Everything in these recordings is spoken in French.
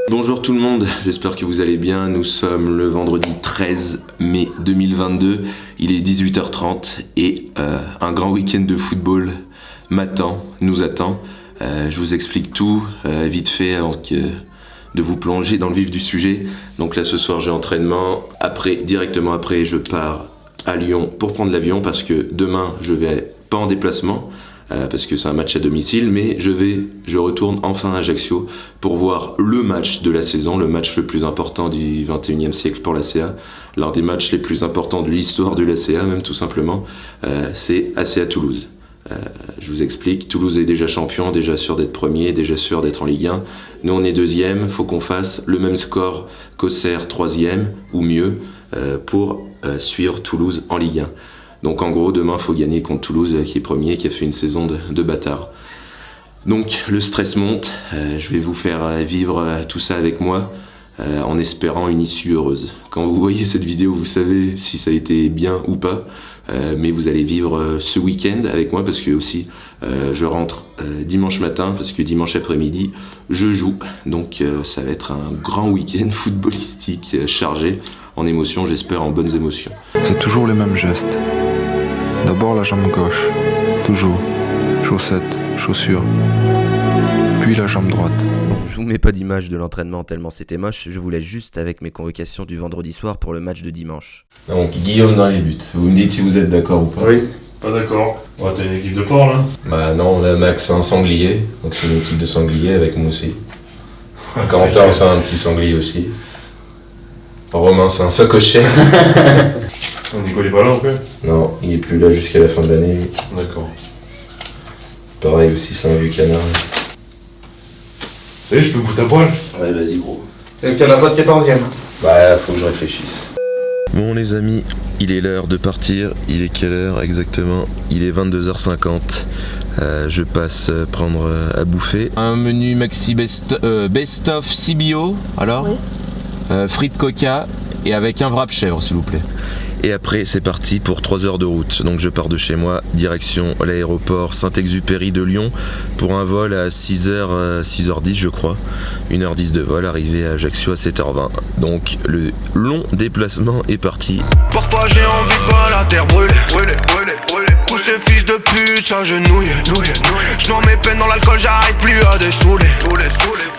Bonjour tout le monde, j'espère que vous allez bien. Nous sommes le vendredi 13 mai 2022, il est 18h30 et un grand week-end de football nous attend. Je vous explique tout vite fait avant de vous plonger dans le vif du sujet. Donc là ce soir j'ai entraînement, directement après je pars à Lyon pour prendre l'avion parce que demain je vais pas en déplacement. Parce que c'est un match à domicile, mais je retourne enfin à Ajaccio pour voir le match de la saison, le match le plus important du 21e siècle pour l'ACA, l'un des matchs les plus importants de l'histoire de l'ACA même tout simplement, c'est ACA Toulouse. Je vous explique, Toulouse est déjà champion, déjà sûr d'être premier, déjà sûr d'être en Ligue 1. Nous on est deuxième, faut qu'on fasse le même score qu'Auxerre troisième ou mieux pour suivre Toulouse en Ligue 1. Donc en gros, demain, il faut gagner contre Toulouse, qui est premier, qui a fait une saison de bâtard. Donc le stress monte, je vais vous faire vivre tout ça avec moi, en espérant une issue heureuse. Quand vous voyez cette vidéo, vous savez si ça a été bien ou pas, mais vous allez vivre ce week-end avec moi, parce que aussi, je rentre dimanche matin, parce que dimanche après-midi, je joue. Donc ça va être un grand week-end footballistique chargé en émotions, j'espère en bonnes émotions. C'est toujours les mêmes gestes. D'abord la jambe gauche, toujours, chaussettes, chaussures, puis la jambe droite. Bon, je vous mets pas d'image de l'entraînement tellement c'était moche, je vous laisse juste avec mes convocations du vendredi soir pour le match de dimanche. Donc Guillaume dans les buts, vous me dites si vous êtes d'accord ou pas. Oui, pas d'accord. Ouais, t'as une équipe de porc là. Bah non, là Max c'est un sanglier, donc c'est une équipe de sangliers avec moi aussi. Quentin c'est un petit sanglier aussi. Romain c'est un facochère. Nico il est pas là non plus. Non, il est plus là jusqu'à la fin de l'année. D'accord. Pareil aussi, c'est un vieux canard. Ça y est, je peux goûter à poil. Ouais, vas-y gros. C'est qu'il y en a pas de 14e. Bah, faut que je réfléchisse. Bon les amis, il est l'heure de partir. Il est quelle heure exactement? Il est 22h50. Je passe prendre à bouffer. Un menu maxi best of CBO, alors oui. Frites coca et avec un wrap chèvre s'il vous plaît. Et après c'est parti pour 3 heures de route. Donc je pars de chez moi, direction l'aéroport Saint-Exupéry de Lyon pour un vol à 6h10 je crois. 1h10 de vol, arrivé à Ajaccio à 7h20. Donc le long déplacement est parti. Parfois j'ai envie de voir la terre brûler. Tous ces fils de pute s'agenouillent. Je mets mes peines dans l'alcool, j'arrive plus à dessouler.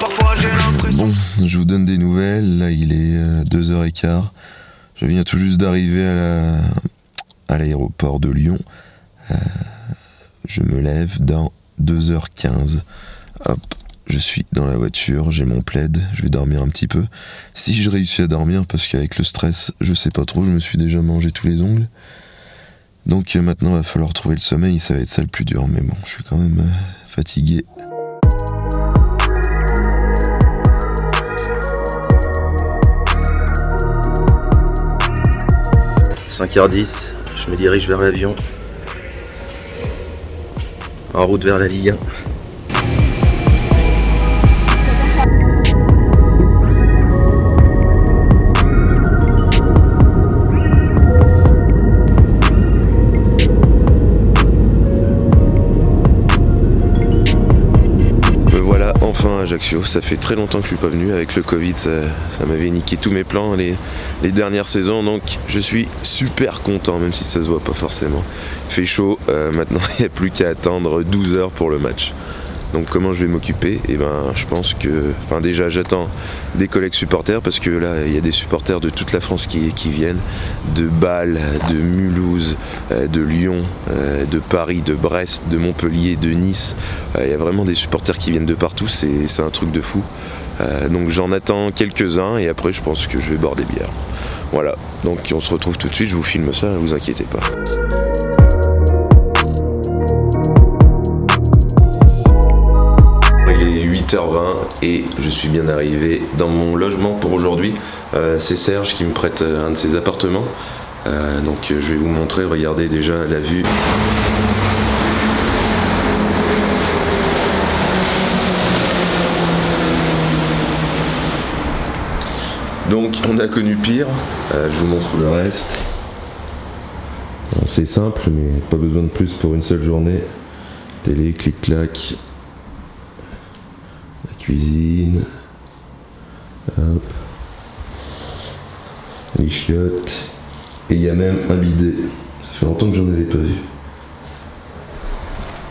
Parfois j'ai l'impression. Bon, je vous donne des nouvelles. Là il est 2h15. Je viens tout juste d'arriver à l'aéroport de Lyon. Je me lève dans 2h15. Hop, je suis dans la voiture, j'ai mon plaid, je vais dormir un petit peu. Si je réussis à dormir, parce qu'avec le stress, je sais pas trop, je me suis déjà mangé tous les ongles. Donc maintenant, il va falloir trouver le sommeil, ça va être ça le plus dur. Mais bon, je suis quand même fatigué. « 5h10, je me dirige vers l'avion, en route vers la Ligue 1. » Enfin Ajaccio, ça fait très longtemps que je suis pas venu, avec le Covid ça m'avait niqué tous mes plans les dernières saisons, donc je suis super content même si ça se voit pas forcément. Il fait chaud, maintenant il n'y a plus qu'à attendre 12 heures pour le match. Donc comment je vais m'occuper? Eh ben je pense que, enfin déjà j'attends des collègues supporters parce que là il y a des supporters de toute la France qui viennent, de Bâle, de Mulhouse, de Lyon, de Paris, de Brest, de Montpellier, de Nice. Il y a vraiment des supporters qui viennent de partout, c'est un truc de fou. Donc j'en attends quelques-uns et après je pense que je vais boire des bières. Voilà, donc on se retrouve tout de suite, je vous filme ça, vous inquiétez pas. Il est 8h20 et je suis bien arrivé dans mon logement pour aujourd'hui. C'est Serge qui me prête un de ses appartements. Donc je vais vous montrer, regardez déjà la vue. Donc on a connu pire, je vous montre le reste. Bon, c'est simple mais pas besoin de plus pour une seule journée. Télé, clic-clac. Cuisine, Hop. Les chiottes. Et il y a même un bidet. Ça fait longtemps que j'en avais pas vu.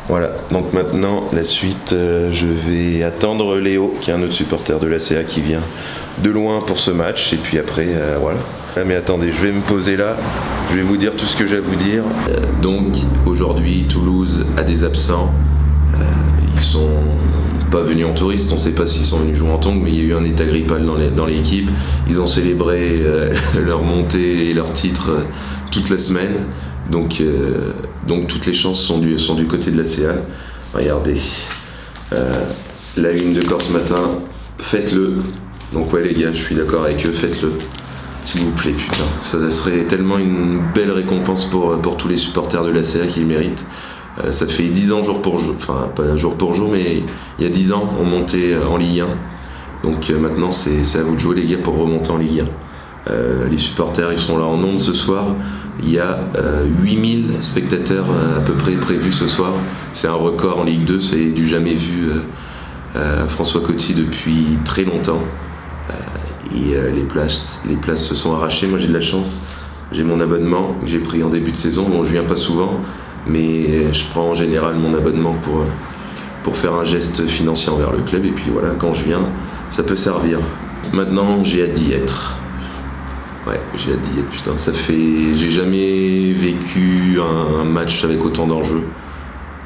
Voilà, donc maintenant la suite, je vais attendre Léo, qui est un autre supporter de l'ACA qui vient de loin pour ce match, et puis après, voilà. Ah, mais attendez, je vais me poser là, je vais vous dire tout ce que j'ai à vous dire. Donc aujourd'hui, Toulouse a des absents, ils sont pas venus en touriste, on sait pas s'ils sont venus jouer en tongs, mais il y a eu un état grippal dans l'équipe, ils ont célébré leur montée et leur titre toute la semaine. Donc toutes les chances sont du côté de l'ACA. Regardez, la une de Corse Matin, faites-le. Donc ouais les gars, je suis d'accord avec eux, faites-le. S'il vous plaît, putain. Ça serait tellement une belle récompense pour tous les supporters de l'ACA qui le méritent. Ça fait 10 ans jour pour jour, enfin pas jour pour jour, mais il y a 10 ans on montait en Ligue 1. Donc maintenant c'est à vous de jouer les gars pour remonter en Ligue 1. Les supporters ils sont là en nombre ce soir. Il y a 8000 spectateurs à peu près prévus ce soir. C'est un record en Ligue 2, c'est du jamais vu François Coty depuis très longtemps. Et les places se sont arrachées. Moi j'ai de la chance, j'ai mon abonnement que j'ai pris en début de saison. Bon, je viens pas souvent, mais je prends en général mon abonnement pour faire un geste financier envers le club. Et puis voilà, quand je viens, ça peut servir. Maintenant j'ai hâte d'y être. Ouais, j'ai hâte d'y être, putain, j'ai jamais vécu un match avec autant d'enjeux.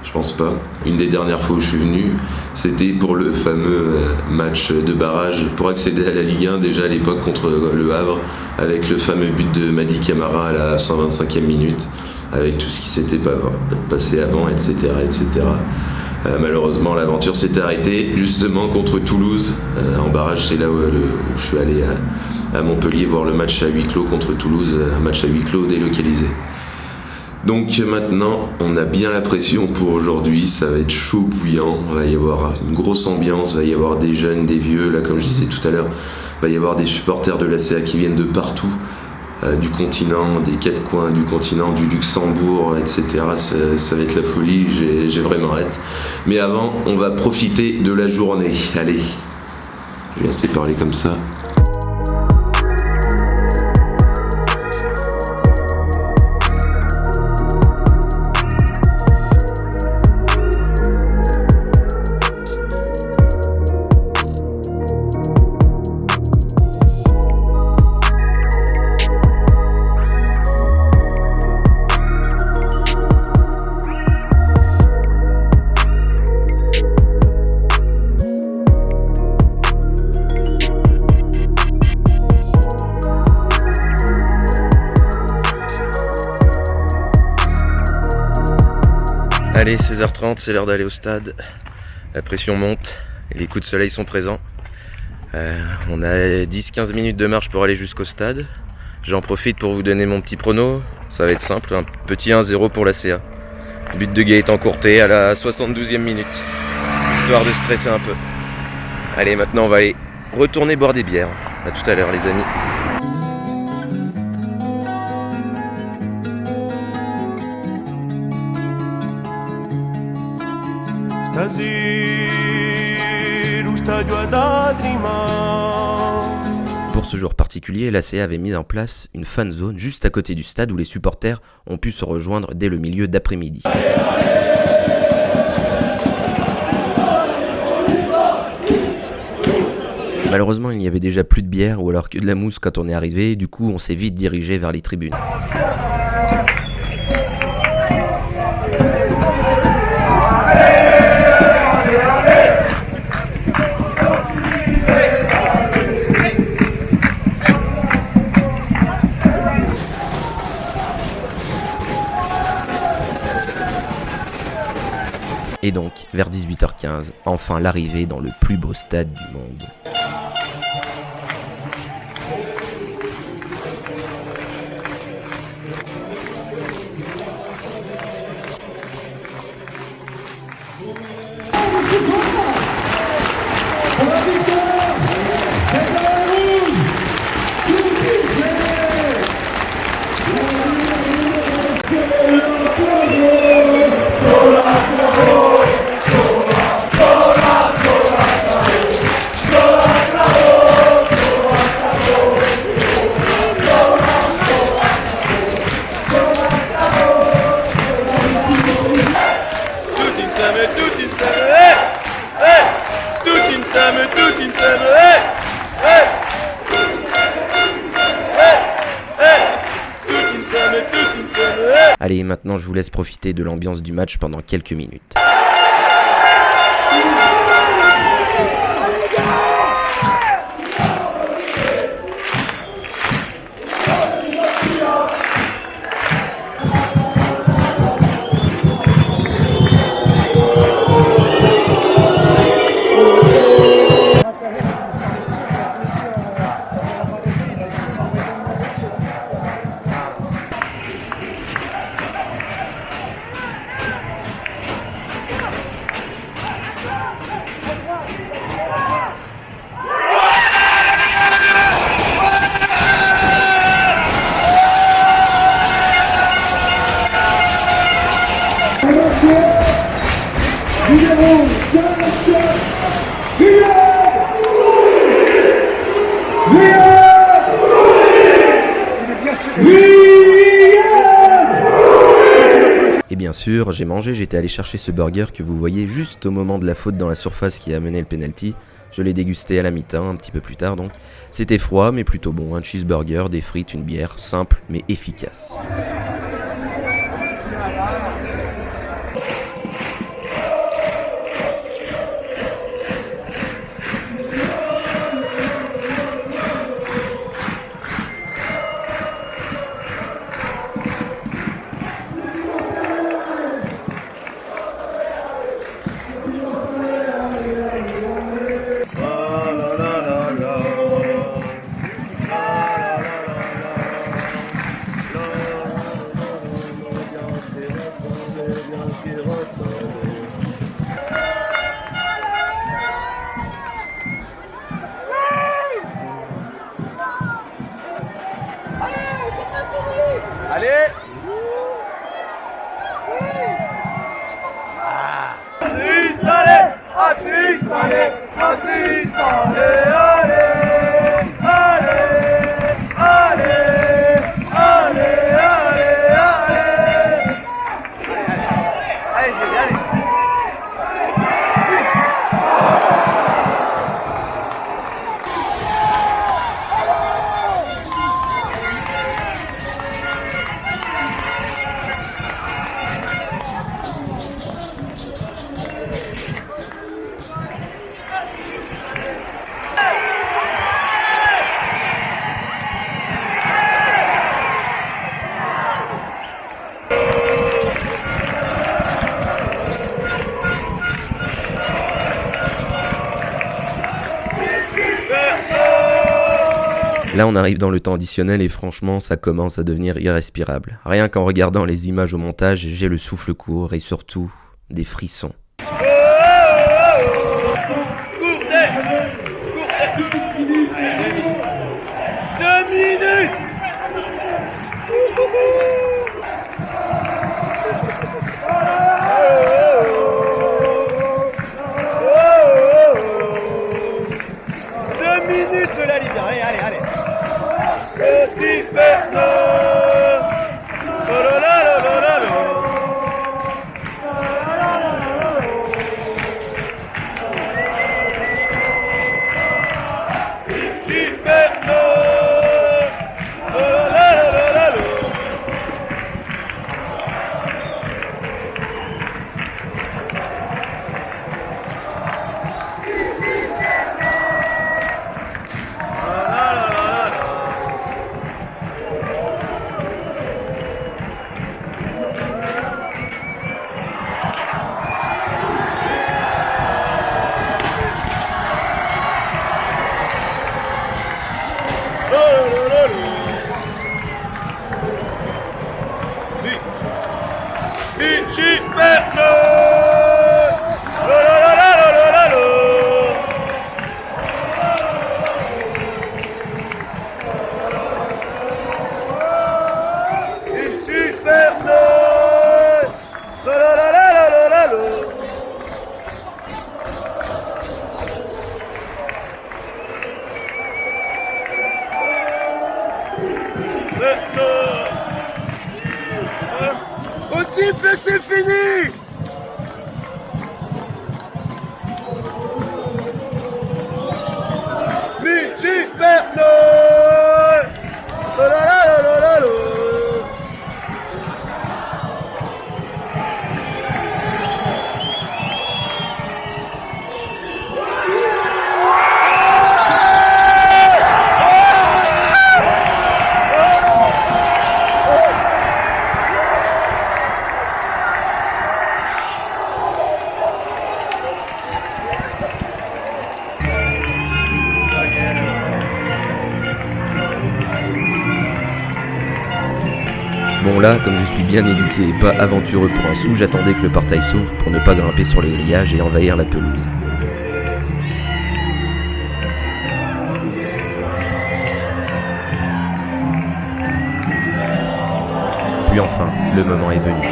Je pense pas. Une des dernières fois où je suis venu, c'était pour le fameux match de barrage pour accéder à la Ligue 1, déjà à l'époque contre le Havre, avec le fameux but de Madi Camara à la 125e minute, avec tout ce qui s'était passé avant, etc. etc. Malheureusement, l'aventure s'est arrêtée justement contre Toulouse. En barrage, c'est là où je suis allé à Montpellier voir le match à huis clos contre Toulouse, un match à huis clos délocalisé. Donc maintenant, on a bien la pression pour aujourd'hui, ça va être chaud bouillant, il va y avoir une grosse ambiance, il va y avoir des jeunes, des vieux, là comme je disais tout à l'heure, il va y avoir des supporters de l'ACA qui viennent de partout, du continent, des quatre coins du continent, du Luxembourg, etc. Ça va être la folie, j'ai vraiment hâte. Mais avant, on va profiter de la journée. Allez, j'ai assez parlé comme ça. Allez, 16h30, c'est l'heure d'aller au stade. La pression monte et les coups de soleil sont présents. On a 10-15 minutes de marche pour aller jusqu'au stade. J'en profite pour vous donner mon petit prono. Ça va être simple, un petit 1-0 pour la CA. But de Gaëtan Courtet à la 72e minute. Histoire de stresser un peu. Allez, maintenant on va aller retourner boire des bières. À tout à l'heure les amis. Pour ce jour particulier, l'ACA avait mis en place une fan zone juste à côté du stade où les supporters ont pu se rejoindre dès le milieu d'après-midi. Malheureusement, il n'y avait déjà plus de bière ou alors que de la mousse quand on est arrivé, du coup on s'est vite dirigé vers les tribunes. Et donc, vers 18h15, enfin l'arrivée dans le plus beau stade du monde. Allez, maintenant je vous laisse profiter de l'ambiance du match pendant quelques minutes. Et bien sûr, j'ai mangé, j'étais allé chercher ce burger que vous voyez juste au moment de la faute dans la surface qui a amené le penalty. Je l'ai dégusté à la mi-temps, un petit peu plus tard donc. C'était froid mais plutôt bon, un cheeseburger, des frites, une bière, simple mais efficace. Là on arrive dans le temps additionnel et franchement ça commence à devenir irrespirable. Rien qu'en regardant les images au montage, j'ai le souffle court et surtout des frissons. Au siffle, c'est fini. Vichy Bernard. Bon là, comme je suis bien éduqué et pas aventureux pour un sou, j'attendais que le portail s'ouvre pour ne pas grimper sur les grillages et envahir la pelouse. Puis enfin, le moment est venu.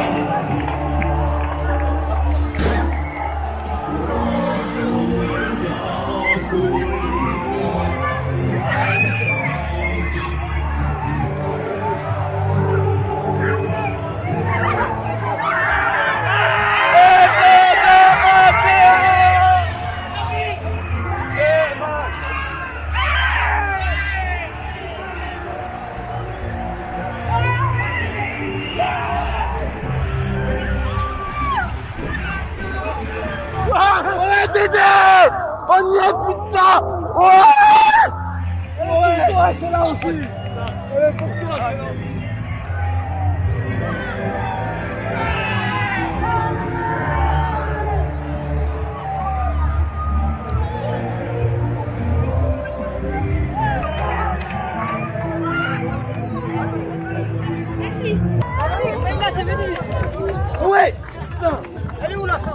Ouais, putain, elle est où la 106?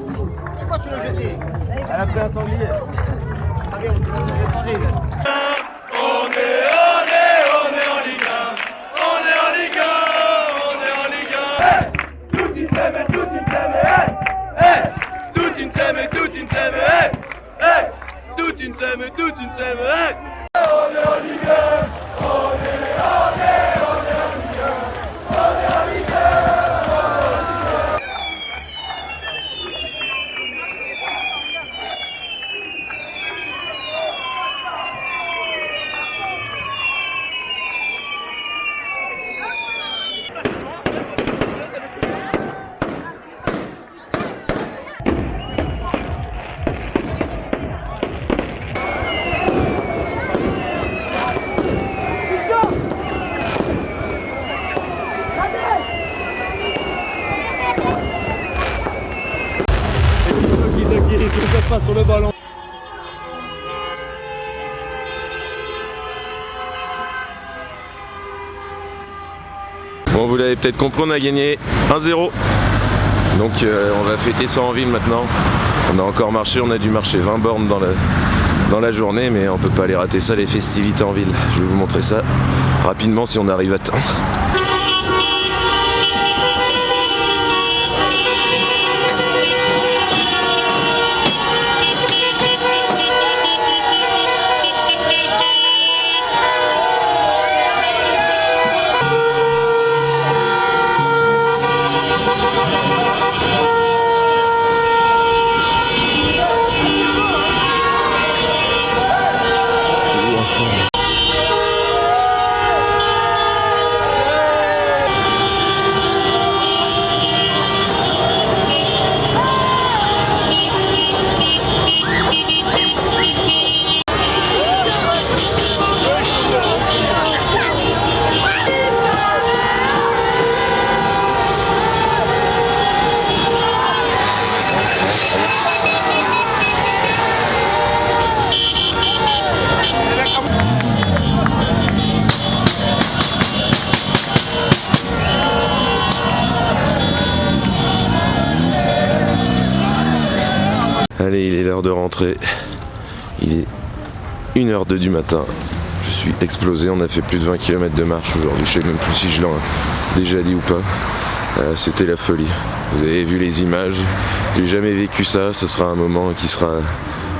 Pourquoi tu l'as jetée? Elle a pris un sanglier. Allez, on va réparer là. On est en Ligue 1. On est en Ligue 1. On est en Ligue 1. Hey, tout insieme, tout insieme, hey, hey, tout insieme, tout insieme, hey, hey, tout insieme, tout insieme, hey. On est en Ligue 1. On est en Ligue 1. On est en Ligue 1. Sur le ballon. Bon, vous l'avez peut-être compris, on a gagné 1-0. Donc on va fêter ça en ville maintenant. On a encore marché, on a dû marcher 20 bornes dans la journée, mais on peut pas aller rater ça, les festivités en ville. Je vais vous montrer ça rapidement si on arrive à temps. Allez, il est l'heure de rentrer. Il est 1h02 du matin. Je suis explosé, on a fait plus de 20 km de marche aujourd'hui. Je sais même plus si je l'ai déjà dit ou pas. C'était la folie. Vous avez vu les images. J'ai jamais vécu ça. Ce sera un moment qui sera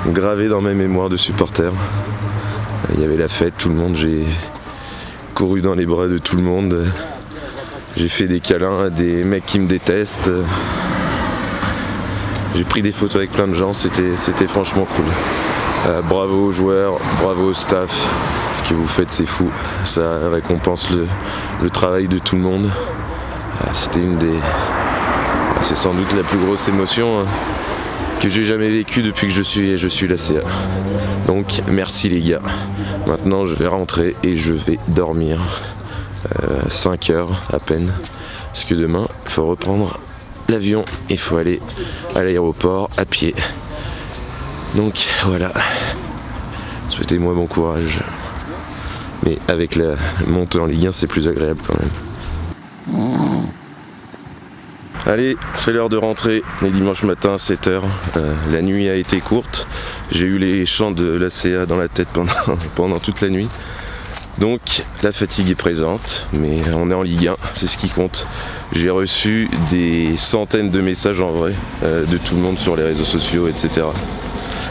gravé dans mes mémoires de supporter. Il y avait la fête, tout le monde. J'ai couru dans les bras de tout le monde. J'ai fait des câlins à des mecs qui me détestent. J'ai pris des photos avec plein de gens, c'était franchement cool. Bravo aux joueurs, bravo au staff. Ce que vous faites, c'est fou. Ça récompense le travail de tout le monde. C'était c'est sans doute la plus grosse émotion que j'ai jamais vécue depuis que je suis la CA. Donc merci les gars. Maintenant je vais rentrer et je vais dormir 5 heures à peine. Parce que demain, il faut reprendre l'avion, il faut aller à l'aéroport à pied. Donc voilà, souhaitez-moi bon courage. Mais avec la montée en Ligue 1, c'est plus agréable quand même. Allez, c'est l'heure de rentrer, les dimanches matin à 7h. La nuit a été courte, j'ai eu les chants de l'ACA dans la tête pendant toute la nuit. Donc la fatigue est présente, mais on est en Ligue 1, c'est ce qui compte. J'ai reçu des centaines de messages en vrai, de tout le monde sur les réseaux sociaux, etc.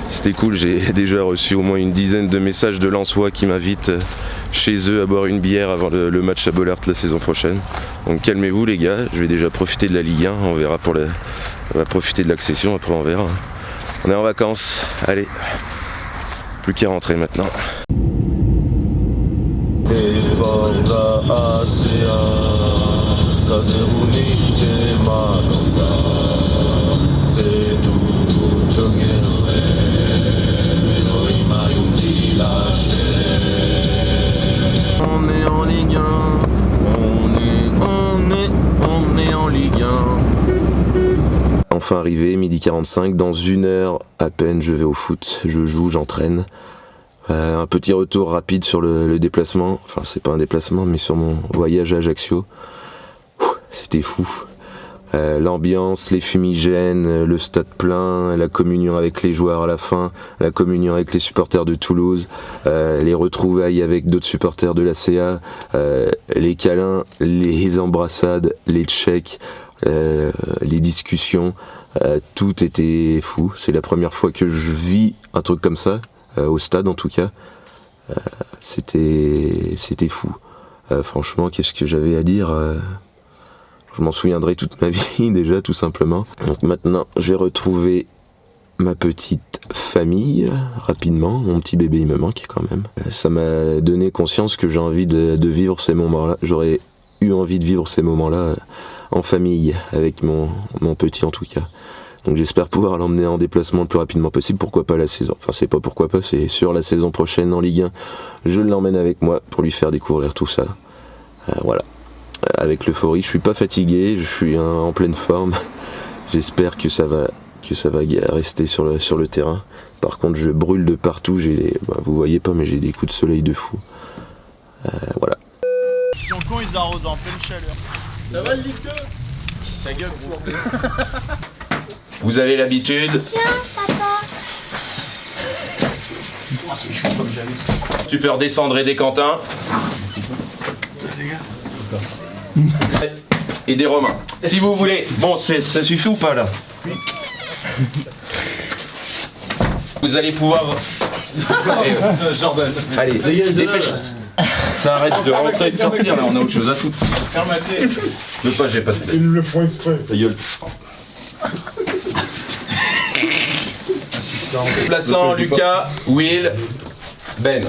C'était cool, j'ai déjà reçu au moins une dizaine de messages de Lensois qui m'invitent chez eux à boire une bière avant le match à Bollaert la saison prochaine. Donc calmez-vous les gars, je vais déjà profiter de la Ligue 1, on verra on va profiter de l'accession, après on verra. On est en vacances, allez, plus qu'à rentrer maintenant. On est en Ligue 1, on est en Ligue 1. Enfin arrivé, 12h45, dans 1 heure à peine je vais au foot, je joue, j'entraîne. Un petit retour rapide sur le déplacement, enfin c'est pas un déplacement mais sur mon voyage à Ajaccio. C'était fou. L'ambiance, les fumigènes, le stade plein, la communion avec les joueurs à la fin, la communion avec les supporters de Toulouse, les retrouvailles avec d'autres supporters de la CA, les câlins, les embrassades, les checks, les discussions, tout était fou. C'est la première fois que je vis un truc comme ça, au stade en tout cas. C'était fou. Franchement, qu'est-ce que j'avais à dire je m'en souviendrai toute ma vie déjà, tout simplement. Donc maintenant, je vais retrouver ma petite famille rapidement. Mon petit bébé, il me manque quand même. Ça m'a donné conscience que j'ai envie de vivre ces moments-là. J'aurais eu envie de vivre ces moments-là en famille, avec mon petit en tout cas. Donc j'espère pouvoir l'emmener en déplacement le plus rapidement possible. Pourquoi pas la saison, enfin c'est pas pourquoi pas, c'est sur la saison prochaine en Ligue 1. Je l'emmène avec moi pour lui faire découvrir tout ça. Voilà. Avec l'euphorie, je suis pas fatigué, je suis en pleine forme. J'espère que ça va rester sur le terrain. Par contre, je brûle de partout. Vous voyez pas, mais j'ai des coups de soleil de fou. Voilà. Ils sont cons, ils arrosent en pleine chaleur. Ça va le Ligue 2 ? Ta gueule, gros. Vous avez l'habitude. Tiens, papa. Oh, c'est chaud comme jamais. Tu peux redescendre et des Quentin. Et des Romains. Si vous voulez. Bon, ça suffit ou pas là? Vous allez pouvoir. Jordan. Allez, dépêche. Ça arrête de rentrer et de sortir là, on a autre chose à foutre. Ferme la clé. Je peux pas, j'ai pas de clé. Ils le font exprès. Ta gueule. Plaçant Lucas, Will, Ben.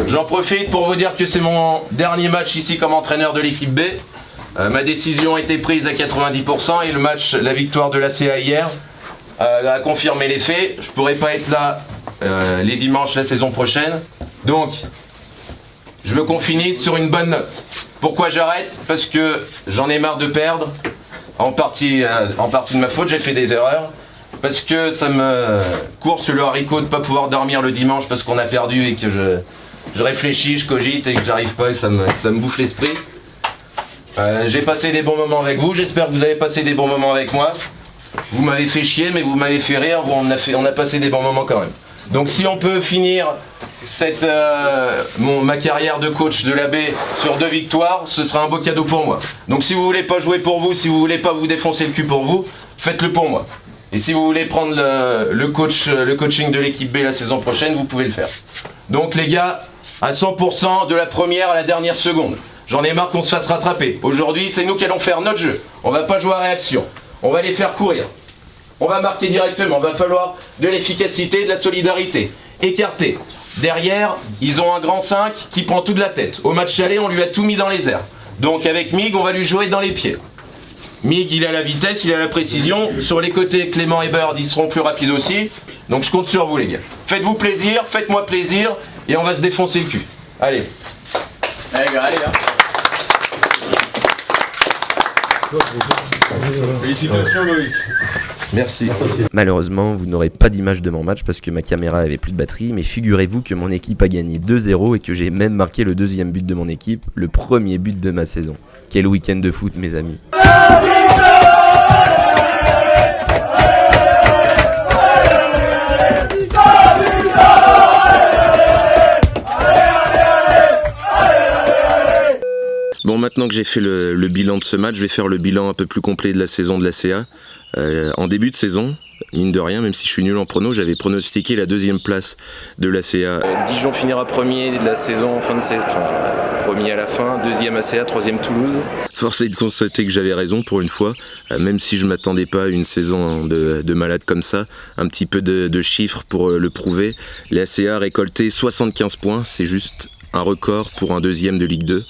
J'en profite pour vous dire que c'est mon dernier match ici comme entraîneur de l'équipe B. Ma décision a été prise à 90% et le match, la victoire de l'ACA hier, a confirmé les faits. Je pourrais pas être là les dimanches la saison prochaine. Donc, je veux qu'on finisse sur une bonne note. Pourquoi j'arrête? Parce que j'en ai marre de perdre. En partie de ma faute, j'ai fait des erreurs. Parce que ça me court sur le haricot de ne pas pouvoir dormir le dimanche parce qu'on a perdu et que je réfléchis, je cogite et que j'arrive pas et ça me bouffe l'esprit. J'ai passé des bons moments avec vous, j'espère que vous avez passé des bons moments avec moi. Vous m'avez fait chier mais vous m'avez fait rire, on a passé des bons moments quand même. Donc si on peut finir ma carrière de coach de la B sur 2 victoires, ce sera un beau cadeau pour moi. Donc si vous voulez pas jouer pour vous, si vous voulez pas vous défoncer le cul pour vous, faites-le pour moi. Et si vous voulez prendre le coaching de l'équipe B la saison prochaine, vous pouvez le faire. Donc les gars, à 100% de la première à la dernière seconde. J'en ai marre qu'on se fasse rattraper. Aujourd'hui, c'est nous qui allons faire notre jeu. On va pas jouer à réaction. On va les faire courir. On va marquer directement. Il va falloir de l'efficacité, de la solidarité. Écarter. Derrière, ils ont un grand 5 qui prend toute la tête. Au match aller, on lui a tout mis dans les airs. Donc avec Mig, on va lui jouer dans les pieds. Mig, il a la vitesse, il a la précision. Sur les côtés, Clément et Bird, ils seront plus rapides aussi. Donc je compte sur vous les gars. Faites-vous plaisir, faites-moi plaisir. Et on va se défoncer le cul. Allez. Allez gars, allez là. Félicitations Loïc. Merci. Malheureusement, vous n'aurez pas d'image de mon match parce que ma caméra avait plus de batterie, mais figurez-vous que mon équipe a gagné 2-0 et que j'ai même marqué le deuxième but de mon équipe, le premier but de ma saison. Quel week-end de foot, mes amis. Bon, maintenant que j'ai fait le bilan de ce match, je vais faire le bilan un peu plus complet de la saison de la CA. En début de saison, mine de rien, même si je suis nul en prono, j'avais pronostiqué la deuxième place de la CA. Dijon finira premier de la saison, premier à la fin, deuxième ACA, troisième Toulouse. Force est de constater que j'avais raison pour une fois, même si je m'attendais pas à une saison de malade comme ça. Un petit peu de chiffres pour le prouver. La CA a récolté 75 points, c'est juste un record pour un deuxième de Ligue 2.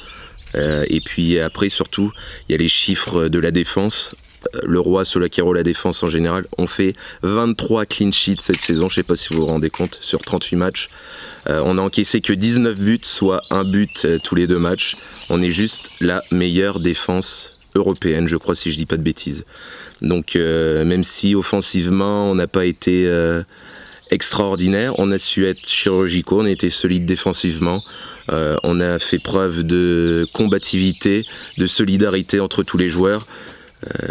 Et puis après surtout il y a les chiffres de la défense. Le Roi, Solacaro, la défense en général ont fait 23 clean sheets cette saison, je sais pas si vous vous rendez compte, sur 38 matchs. On a encaissé que 19 buts, soit un but tous les 2 matchs. On est juste la meilleure défense européenne, je crois, si je dis pas de bêtises. Donc même si offensivement on n'a pas été extraordinaire, on a su être chirurgicaux, on a été solide défensivement. On a fait preuve de combativité, de solidarité entre tous les joueurs.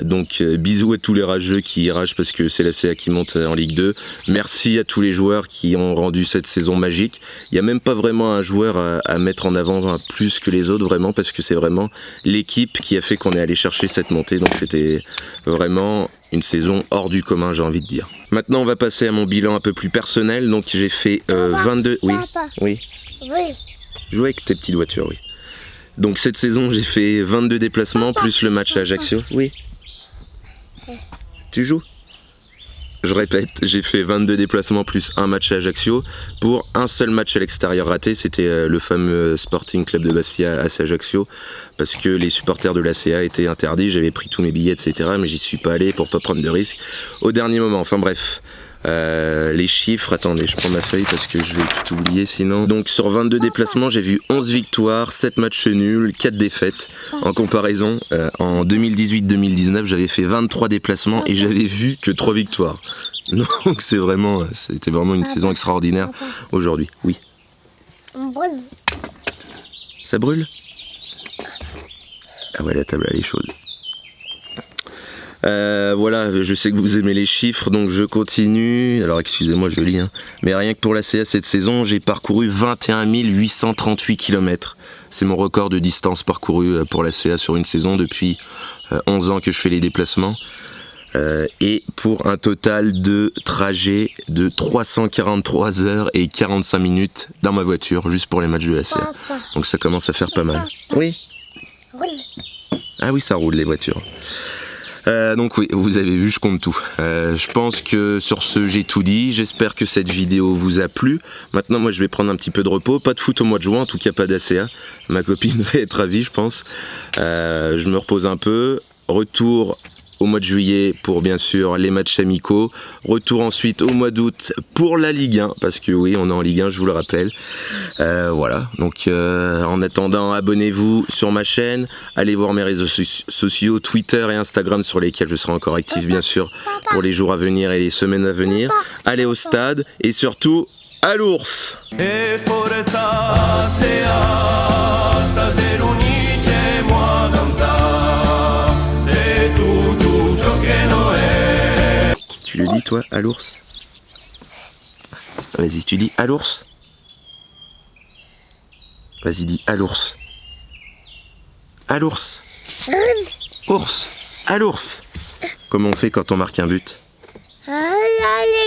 Donc bisous à tous les rageux qui ragent parce que c'est la CA qui monte en Ligue 2. Merci à tous les joueurs qui ont rendu cette saison magique. Il n'y a même pas vraiment un joueur à mettre en avant plus que les autres, vraiment, parce que c'est vraiment l'équipe qui a fait qu'on est allé chercher cette montée. Donc c'était vraiment une saison hors du commun, j'ai envie de dire. Maintenant on va passer à mon bilan un peu plus personnel. Donc j'ai fait 22... Oui. Oui. Jouer avec tes petites voitures, oui. Donc cette saison, j'ai fait 22 déplacements, plus le match à Ajaccio. Oui. Tu joues? Je répète, j'ai fait 22 déplacements plus un match à Ajaccio pour un seul match à l'extérieur raté. C'était le fameux Sporting Club de Bastia à Ajaccio, parce que les supporters de l'ACA étaient interdits. J'avais pris tous mes billets, etc. Mais j'y suis pas allé pour pas prendre de risques au dernier moment. Enfin bref. Les chiffres, attendez, je prends ma feuille parce que je vais tout oublier sinon. Donc sur 22 déplacements, j'ai vu 11 victoires, 7 matchs nuls, 4 défaites. En comparaison, en 2018-2019, j'avais fait 23 déplacements et j'avais vu que 3 victoires. Donc c'était vraiment une saison extraordinaire aujourd'hui. Oui. Ça brûle? Ah ouais, la table elle est chaude. Voilà, je sais que vous aimez les chiffres, donc je continue. Alors excusez-moi, je lis, hein. Mais rien que pour la CA cette saison, j'ai parcouru 21 838 km. C'est mon record de distance parcourue pour la CA sur une saison depuis 11 ans que je fais les déplacements. Et pour un total de trajet de 343 heures et 45 minutes dans ma voiture, juste pour les matchs de la CA. Donc ça commence à faire pas mal. Oui. Ah oui, ça roule les voitures. Donc oui, vous avez vu, je compte tout. Je pense que sur ce, j'ai tout dit. J'espère que cette vidéo vous a plu. Maintenant, moi, je vais prendre un petit peu de repos. Pas de foot au mois de juin, en tout cas pas d'ACA. Ma copine va être ravie, je pense. Je me repose un peu. Retour au mois de juillet pour bien sûr les matchs amicaux. Retour ensuite au mois d'août pour la Ligue 1, parce que oui, on est en Ligue 1, je vous le rappelle. Voilà, donc en attendant, abonnez-vous sur ma chaîne, allez voir mes réseaux sociaux, Twitter et Instagram, sur lesquels je serai encore actif bien sûr pour les jours à venir et les semaines à venir. Allez au stade et surtout, à l'ours! Tu le dis toi, à l'ours? Vas-y, tu dis à l'ours? Vas-y, dis à l'ours. À l'ours. Ours. À l'ours. Comment on fait quand on marque un but? Allez.